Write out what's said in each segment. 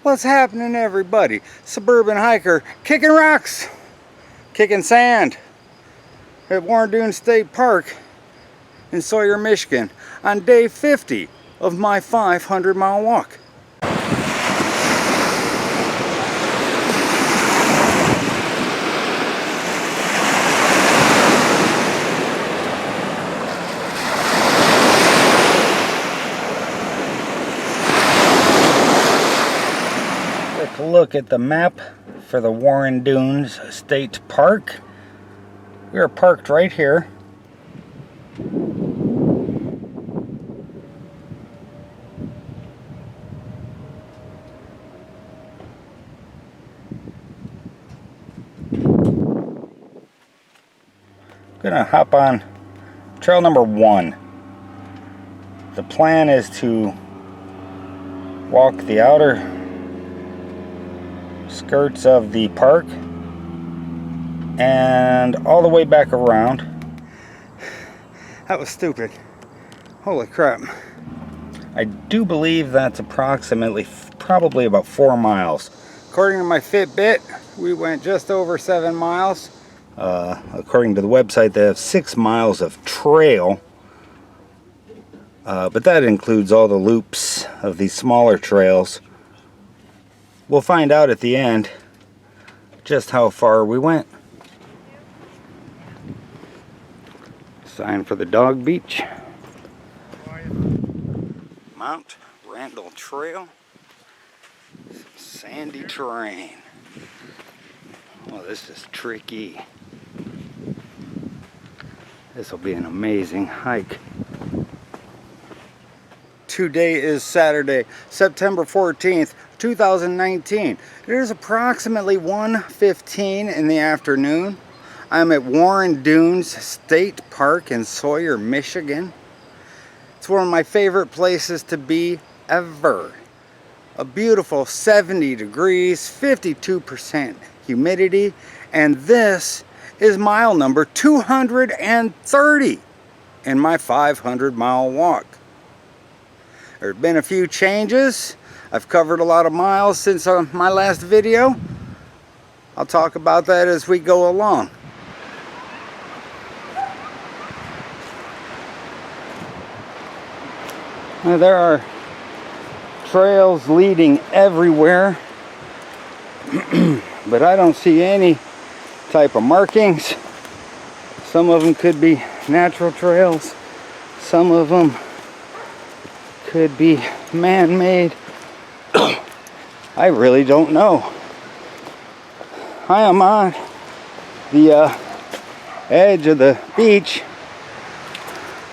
What's happening, everybody? Suburban Hiker kicking rocks, kicking sand at Warren Dunes State Park in Sawyer, Michigan on day 50 of my 500-mile walk. Look at the map for the Warren Dunes State Park. We are parked right here. I'm gonna hop on trail number 1. The plan is to walk the outer skirts of the park and all the way back around. That was stupid. Holy crap. I do believe that's approximately probably about 4 miles. According to my Fitbit, we went just over 7 miles. According to the website, they have 6 miles of trail, but that includes all the loops of these smaller trails. We'll find out at the end just how far we went. Sign for the dog beach. Mount Randall Trail. Some sandy terrain. Oh, this is tricky. This will be an amazing hike. Today is Saturday, September 14th, 2019. It is approximately 1:15 in the afternoon. I'm at Warren Dunes State Park in Sawyer, Michigan. It's one of my favorite places to be ever. A beautiful 70 degrees, 52% humidity, and this is mile number 230 in my 500-mile walk. There have been a few changes. I've covered a lot of miles since my last video. I'll talk about that as we go along. Now, there are trails leading everywhere, but I don't see any type of markings. Some of them could be natural trails. Some of them could be man-made. I really don't know. I am on the edge of the beach.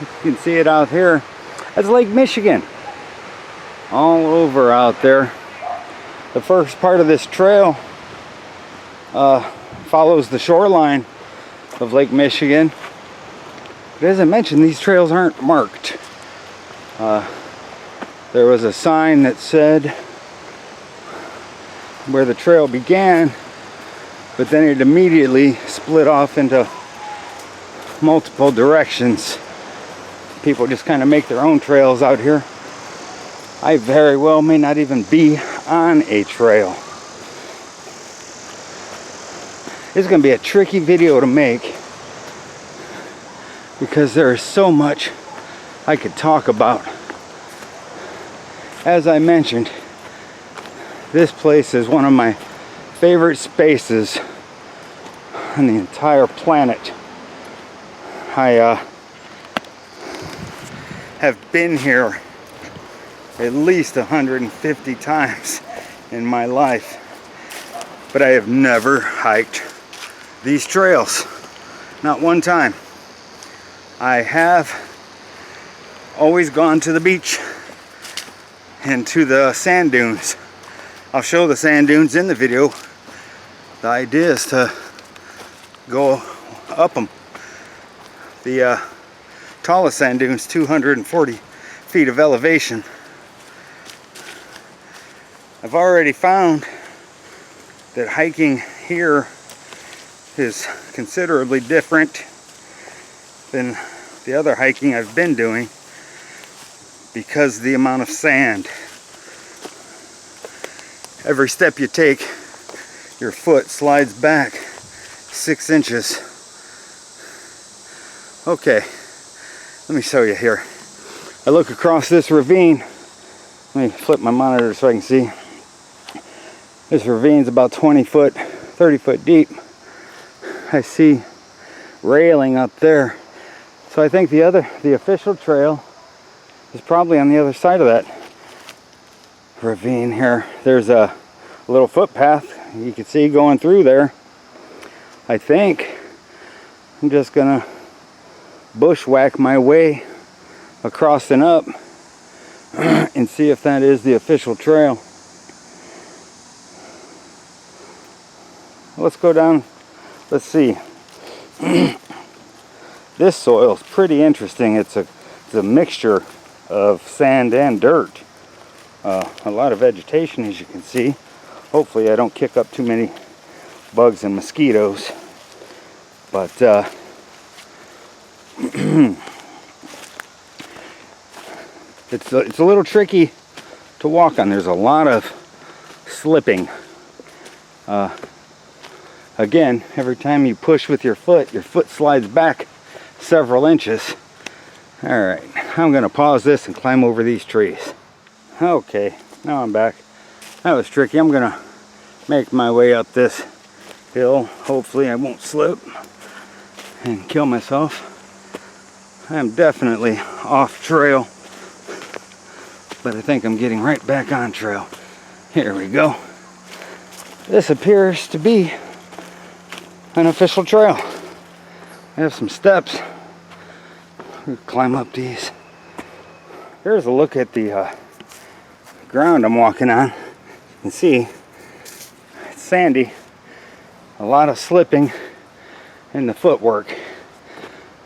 You can see it out here. That's Lake Michigan. All over out there. The first part of this trail follows the shoreline of Lake Michigan. But as I mentioned, these trails aren't marked. There was a sign that said where the trail began, but then it immediately split off into multiple directions. People just kind of make their own trails out here. I very well may not even be on a trail. This is going to be a tricky video to make because there is so much I could talk about. As I mentioned, this place is one of my favorite spaces on the entire planet. I have been here at least 150 times in my life, but I have never hiked these trails. Not one time. I have always gone to the beach and to the sand dunes. I'll show the sand dunes in the video. The idea is to go up them. The tallest sand dunes, 240 feet of elevation. I've already found that hiking here is considerably different than the other hiking I've been doing because of the amount of sand. every step you take, your foot slides back 6 inches. Okay, let me show you here. I look across this ravine. Let me flip my monitor so I can see. This ravine's about 20 foot, 30 foot deep. I see railing up there. So I think the official trail is probably on the other side of that ravine here. There's a little footpath you can see going through there. I think I'm just gonna bushwhack my way across and up and see if that is the official trail. Let's go down. Let's see. This soil is pretty interesting. It's a mixture of sand and dirt. A lot of vegetation, as you can see. Hopefully I don't kick up too many bugs and mosquitoes. But it's a little tricky to walk on. There's a lot of slipping. Again, every time you push with your foot slides back several inches. Alright, I'm going to pause this and climb over these trees. Okay, now I'm back. That was tricky. I'm going to make my way up this hill. Hopefully I won't slip and kill myself. I am definitely off trail, but I think I'm getting right back on trail. Here we go. This appears to be an official trail. I have some steps. We'll climb up these. Here's a look at the ground I'm walking on. You can see it's sandy. A lot of slipping in the footwork.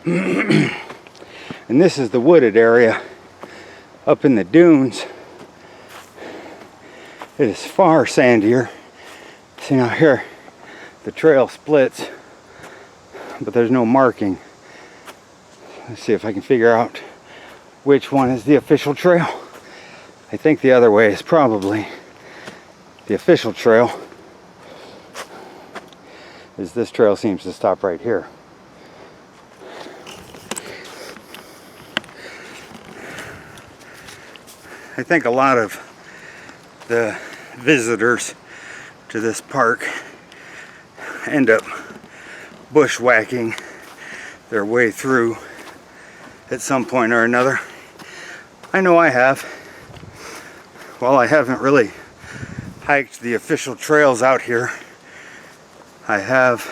And this is the wooded area up in the dunes. It is far sandier. See now here, the trail splits, but there's no marking. Let's see if I can figure out which one is the official trail. I think the other way is probably the official trail, as this trail seems to stop right here. I think a lot of the visitors to this park end up bushwhacking their way through at some point or another. I know I have. While I haven't really hiked the official trails out here, I have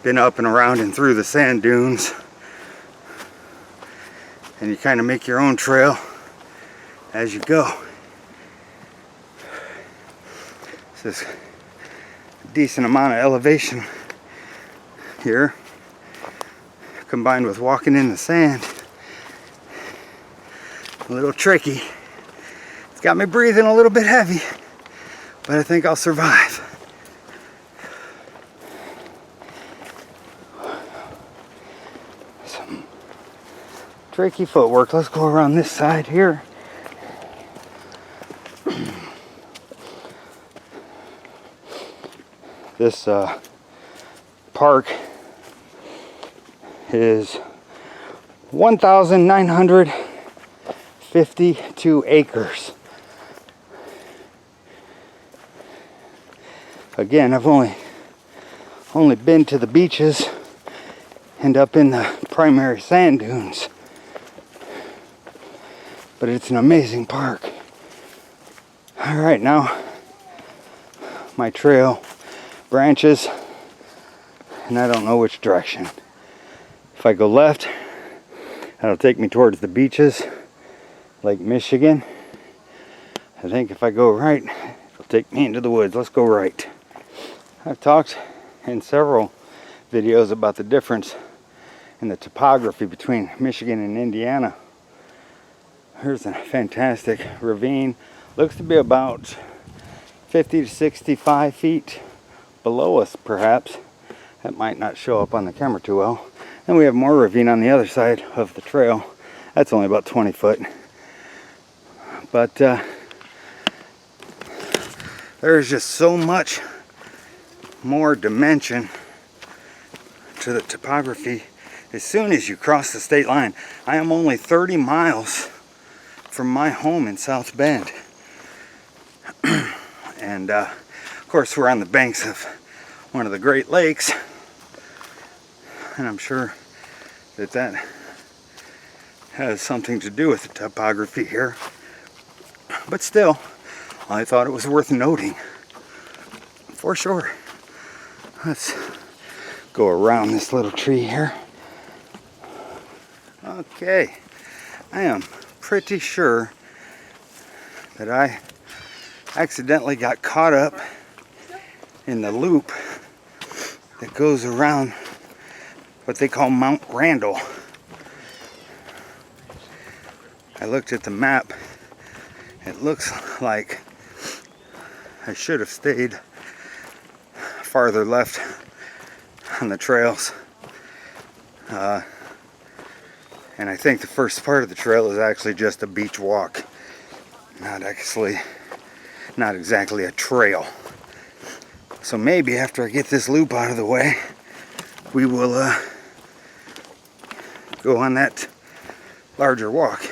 been up and around and through the sand dunes, and you kind of make your own trail as you go. This is a decent amount of elevation here, combined with walking in the sand. A little tricky. It's got me breathing a little bit heavy, but I think I'll survive. Some tricky footwork. Let's go around this side here. This park is 1,952 acres. Again, I've only been to the beaches and up in the primary sand dunes, but it's an amazing park. All right, now my trail branches, and I don't know which direction. If I go left, that'll take me towards the beaches, Lake Michigan. I think if I go right, it'll take me into the woods. Let's go right. I've talked in several videos about the difference in the topography between Michigan and Indiana. Here's a fantastic ravine. Looks to be about 50 to 65 feet below us, perhaps. That might not show up on the camera too well. And we have more ravine on the other side of the trail. That's only about 20 foot. But there's just so much more dimension to the topography as soon as you cross the state line. I am only 30 miles from my home in South Bend. And of course we're on the banks of one of the Great Lakes, and I'm sure that that has something to do with the topography here. But still, I thought it was worth noting for sure. Let's go around this little tree here. Okay, I am pretty sure that I accidentally got caught up in the loop that goes around what they call Mount Randall. I looked at the map. It looks like I should have stayed farther left on the trails. And I think the first part of the trail is actually just a beach walk. Not exactly a trail. So maybe after I get this loop out of the way, we will go on that larger walk.